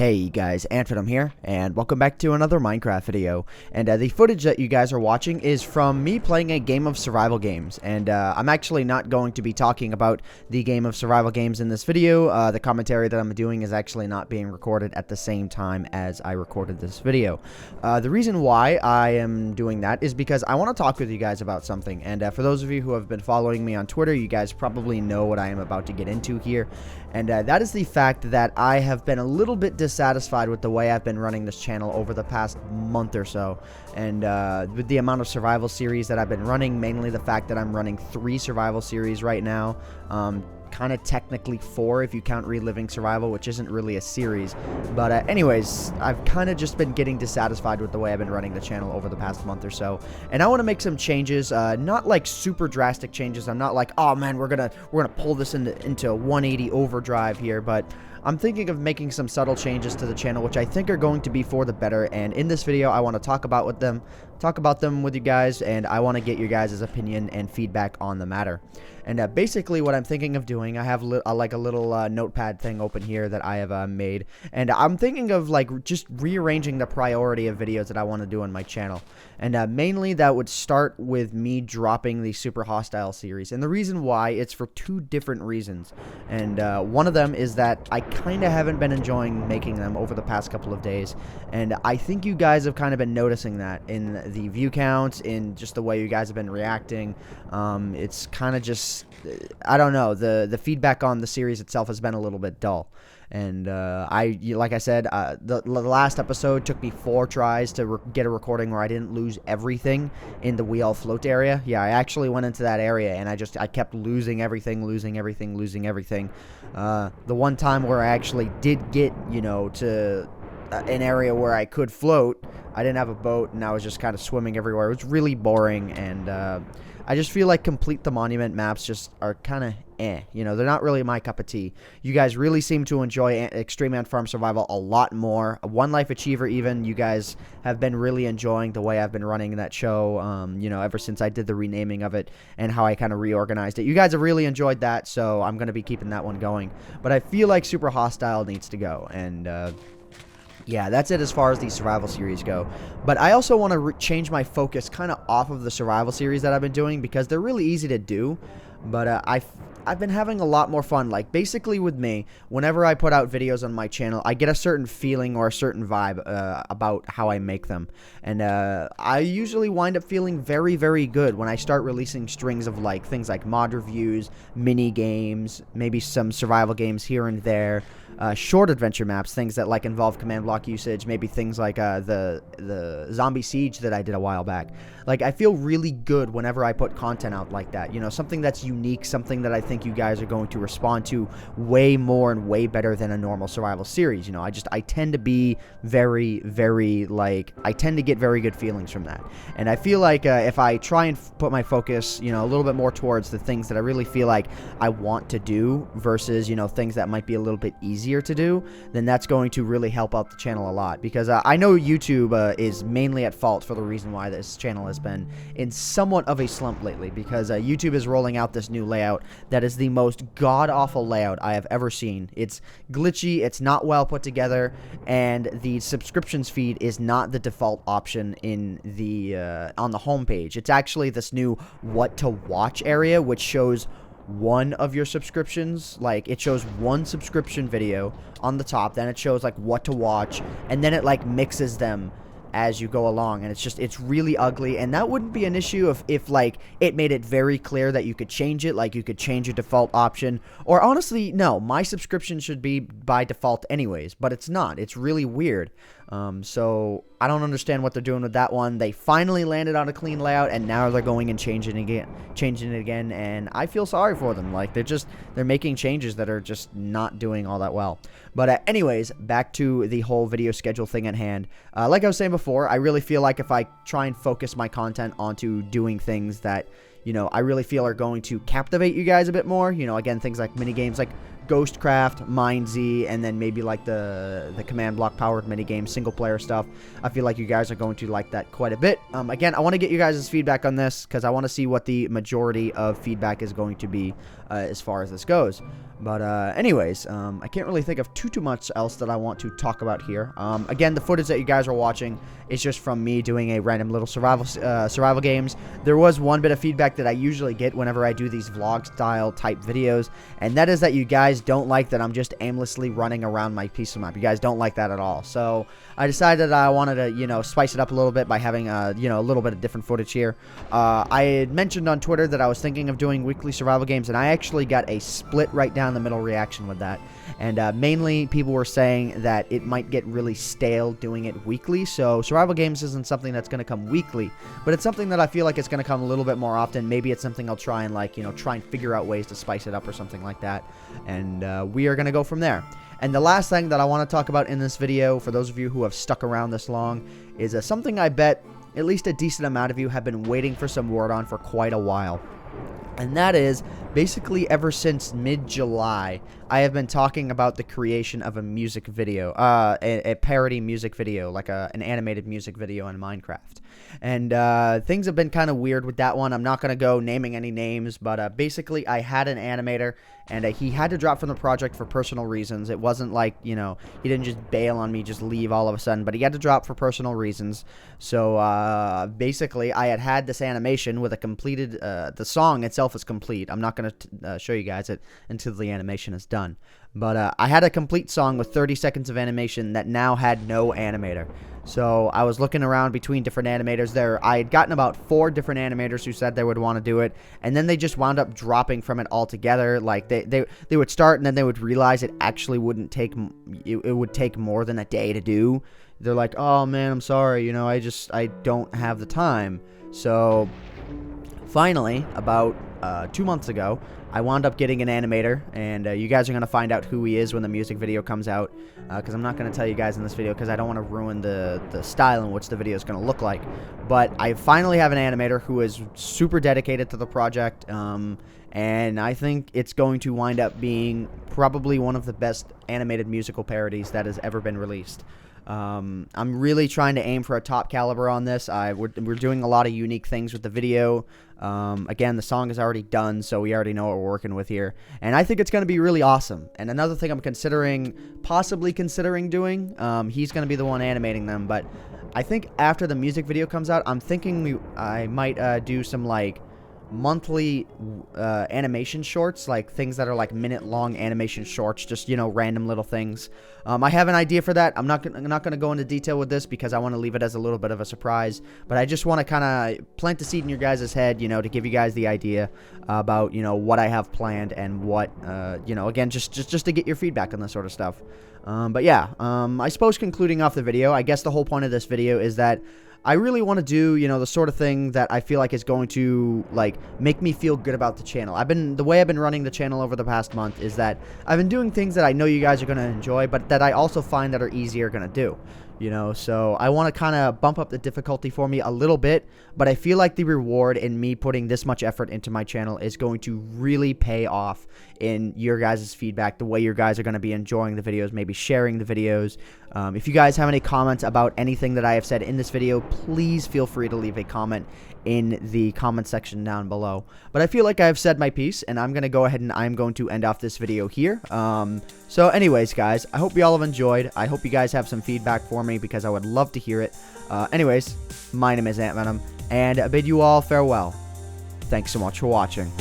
Hey guys, AntVenom here, and welcome back to another Minecraft video. And the footage that you guys are watching is from me playing a game of survival games. And I'm actually not going to be talking about the game of survival games in this video. The commentary that I'm doing is actually not being recorded at the same time as I recorded this video. The reason why I am doing that is because I want to talk with you guys about something. And for those of you who have been following me on Twitter, you guys probably know what I am about to get into here. And that is the fact that I have been a little bit dissatisfied with the way I've been running this channel over the past month or so. And with the amount of survival series that I've been running, mainly the fact that I'm running 3 survival series right now. Kind of technically 4 if you count Reliving Survival, which isn't really a series. But anyways, I've kind of just been getting dissatisfied with the way I've been running the channel over the past month or so. And I want to make some changes, not like super drastic changes. I'm not like, oh man, we're gonna pull this into 180 overdrive here, but I'm thinking of making some subtle changes to the channel, which I think are going to be for the better. And in this video, I want to talk about them with you guys, and I want to get your guys' opinion and feedback on the matter. And basically what I'm thinking of doing, I have like a little notepad thing open here that I have made, and I'm thinking of like just rearranging the priority of videos that I want to do on my channel. And mainly that would start with me dropping the Super Hostile series. And the reason why, it's for 2 different reasons. And one of them is that I kind of haven't been enjoying making them over the past couple of days. And I think you guys have kind of been noticing that in the view counts, in just the way you guys have been reacting. It's kind of just, I don't know, the feedback on the series itself has been a little bit dull. And like I said, the last episode took me 4 tries to get a recording where I didn't lose everything in the We All Float area. Yeah, I actually went into that area and I kept losing everything. The one time where I actually did get, to an area where I could float, I didn't have a boat and I was just kind of swimming everywhere. It was really boring, and I just feel like Complete the Monument maps just are kind of they're not really my cup of tea. You guys really seem to enjoy Extreme Ant Farm Survival a lot more. One Life Achiever even, you guys have been really enjoying the way I've been running that show, ever since I did the renaming of it and how I kind of reorganized it. You guys have really enjoyed that, so I'm going to be keeping that one going. But I feel like Super Hostile needs to go, and yeah, that's it as far as the survival series go. But I also want to change my focus kind of off of the survival series that I've been doing, because they're really easy to do. But I've been having a lot more fun. Like, basically with me, whenever I put out videos on my channel, I get a certain feeling or a certain vibe about how I make them. And I usually wind up feeling very, very good when I start releasing strings of like things like mod reviews, mini games, maybe some survival games here and there, short adventure maps, things that like involve command block usage, maybe things like the zombie siege that I did a while back. Like, I feel really good whenever I put content out like that, something that's unique, something that I think you guys are going to respond to way more and way better than a normal survival series. I tend to be very, very, I tend to get very good feelings from that. And I feel like if I try and put my focus, a little bit more towards the things that I really feel like I want to do versus, things that might be a little bit easier to do, then that's going to really help out the channel a lot. Because I know YouTube is mainly at fault for the reason why this channel has been in somewhat of a slump lately, because YouTube is rolling out this new layout that is the most god-awful layout I have ever seen. It's glitchy, it's not well put together, and the subscriptions feed is not the default option in the on the homepage. It's actually this new what to watch area, which shows one of your subscriptions. Like, it shows one subscription video on the top, then it shows like what to watch, and then it like mixes them as you go along, and it's really ugly. And that wouldn't be an issue if like it made it very clear that you could change it, like you could change your default option. Or honestly, no, my subscription should be by default anyways, but it's not. It's really weird. So I don't understand what they're doing with that one. They finally landed on a clean layout, and now they're going and changing it again, and I feel sorry for them. Like, they're making changes that are just not doing all that well. But anyways, back to the whole video schedule thing at hand. Like I was saying before, I really feel like if I try and focus my content onto doing things that I really feel are going to captivate you guys a bit more, again, things like mini games, like Ghostcraft, MindZ, and then maybe like the command block powered minigame single player stuff. I feel like you guys are going to like that quite a bit. Again, I want to get you guys' feedback on this because I want to see what the majority of feedback is going to be as far as this goes. But anyways, I can't really think of too much else that I want to talk about here. Again, the footage that you guys are watching is just from me doing a random little survival games. There was one bit of feedback that I usually get whenever I do these vlog style type videos, and that is that you guys don't like that I'm just aimlessly running around my piece of map. You guys don't like that at all. So I decided that I wanted to, you know, spice it up a little bit by having you know, a little bit of different footage here. I had mentioned on Twitter that I was thinking of doing weekly survival games, and I actually got a split right down the middle reaction with that. And mainly people were saying that it might get really stale doing it weekly. So survival games isn't something that's going to come weekly, but it's something that I feel like it's going to come a little bit more often. Maybe it's something I'll try and, like, you know, try and figure out ways to spice it up or something like that. And we are going to go from there. And the last thing that I want to talk about in this video, for those of you who have stuck around this long, is something I bet at least a decent amount of you have been waiting for some word on for quite a while. And that is, basically ever since mid-July, I have been talking about the creation of a music video, a parody music video, like an animated music video in Minecraft. And things have been kind of weird with that one. I'm not going to go naming any names, but basically I had an animator, and he had to drop from the project for personal reasons. It wasn't like, you know, he didn't just bail on me, just leave all of a sudden, but he had to drop for personal reasons. So basically I had this animation with a completed, the song itself is complete. I'm not going to show you guys it until the animation is done. But I had a complete song with 30 seconds of animation that now had no animator. So I was looking around between different animators there. I had gotten about 4 different animators who said they would want to do it, and then they just wound up dropping from it altogether. Like they would start, and then they would realize it actually wouldn't take, it would take more than a day to do. They're like, oh man, I'm sorry, you know, I don't have the time. So finally, about 2 months ago, I wound up getting an animator, and you guys are going to find out who he is when the music video comes out, because I'm not going to tell you guys in this video because I don't want to ruin the style in which the video is going to look like. But I finally have an animator who is super dedicated to the project, and I think it's going to wind up being probably one of the best animated musical parodies that has ever been released. I'm really trying to aim for a top caliber on this. We're doing a lot of unique things with the video. Again, the song is already done, so we already know what we're working with here. And I think it's going to be really awesome. And another thing I'm possibly considering doing, he's going to be the one animating them, but I think after the music video comes out, I'm thinking I might do some, like, monthly animation shorts, like things that are like minute-long animation shorts, just, you know, random little things. I have an idea for that. I'm not going to go into detail with this because I want to leave it as a little bit of a surprise, but I just want to kind of plant the seed in your guys' head, you know, to give you guys the idea about, you know, what I have planned and what, you know, again, just to get your feedback on this sort of stuff. But yeah, I suppose concluding off the video, I guess the whole point of this video is that I really want to do, you know, the sort of thing that I feel like is going to, like, make me feel good about the channel. The way I've been running the channel over the past month is that I've been doing things that I know you guys are going to enjoy, but that I also find that are easier going to do. You know, so I want to kind of bump up the difficulty for me a little bit, but I feel like the reward in me putting this much effort into my channel is going to really pay off in your guys' feedback, the way you guys are going to be enjoying the videos, maybe sharing the videos. If you guys have any comments about anything that I have said in this video, please feel free to leave a comment in the comment section down below. But I feel like I've said my piece, and I'm going to go ahead and I'm going to end off this video here. So anyways, guys, I hope you all have enjoyed. I hope you guys have some feedback for me because I would love to hear it. Anyways, my name is AntVenom, and I bid you all farewell. Thanks so much for watching.